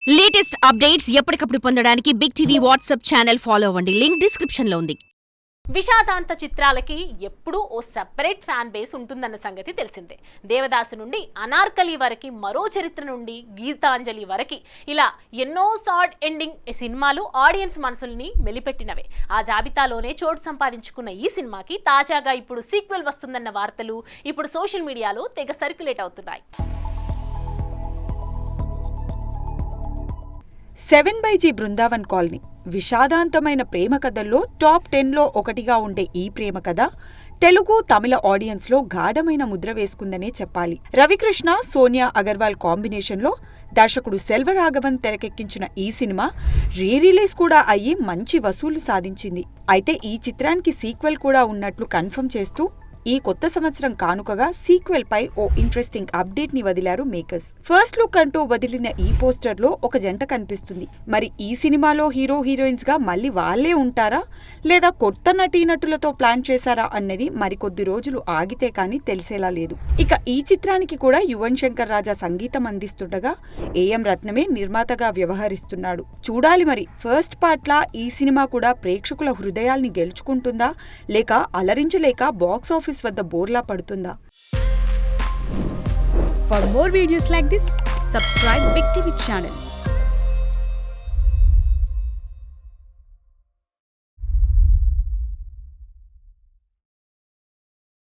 Latest updates ఎప్పటికప్పుడు పొందడానికి big TV WhatsApp channel follow అవ్వండి. లింక్ డిస్క్రిప్షన్ లో ఉంది. విషాదాంత చిత్రాలకి ఎప్పుడూ ఓ సెపరేట్ ఫ్యాన్ బేస్ ఉంటుందన్న సంగతి తెలిసిందే. దేవదాసు నుండి అనార్కలి వరకు, మరో చరిత్ర నుండి గీతాంజలి వరకు ఇలా ఎన్నో సాడ్ ఎండింగ్ సినిమాలు ఆడియన్స్ మనసుల్ని మెలిపెట్టినవే. ఆ జాబితాలోనే చోటు సంపాదించుకున్న ఈ సినిమాకి తాజాగా ఇప్పుడు సీక్వెల్ వస్తుందన్న వార్తలు ఇప్పుడు సోషల్ మీడియాలో తెగ సర్క్యులేట్ అవుతున్నాయి. 7/G బృందావన్ కాలనీ విషాదాంతమైన ప్రేమ కథల్లో టాప్ 10లో ఒకటిగా ఉండే ఈ ప్రేమ కథ తెలుగు, తమిళ ఆడియన్స్లో గాఢమైన ముద్ర వేసుకుందనే చెప్పాలి. రవికృష్ణ, సోనియా అగర్వాల్ కాంబినేషన్లో దర్శకుడు సెల్వరాఘవన్ తెరకెక్కించిన ఈ సినిమా రిలీజ్ కూడా అయ్యి మంచి వసూలు సాధించింది. అయితే ఈ చిత్రానికి సీక్వెల్ కూడా ఉన్నట్లు కన్ఫర్మ్ చేస్తూ ఈ కొత్త సంవత్సరం కానుకగా సీక్వెల్ పై ఓ ఇంట్రెస్టింగ్ అప్డేట్ ని వదిలారు మేకర్స్. ఫస్ట్ లుక్ అంటూ వదిలిన ఈ పోస్టర్ లో ఒక జంట కనిపిస్తుంది. మరి ఈ సినిమాలో హీరో హీరోయిన్స్ గా మళ్ళీ వాళ్లే ఉంటారా లేదా కొత్త నటీనటులతో ప్లాన్ చేశారా అన్నది మరికొద్ది రోజులు ఆగితే కానీ తెలిసేలా లేదు. ఇక ఈ చిత్రానికి కూడా యువన్ శంకర్ రాజా సంగీతం అందిస్తుండగా ఏఎం రత్నమే నిర్మాతగా వ్యవహరిస్తున్నాడు. చూడాలి మరి ఫస్ట్ పార్ట్ లా ఈ సినిమా కూడా ప్రేక్షకుల హృదయాల్ని గెలుచుకుంటుందా లేక అలరించలేక బాక్స్ ఆఫీస్ వద్ద బోర్లా పడుతుందా? For more videos like this, subscribe Big TV channel.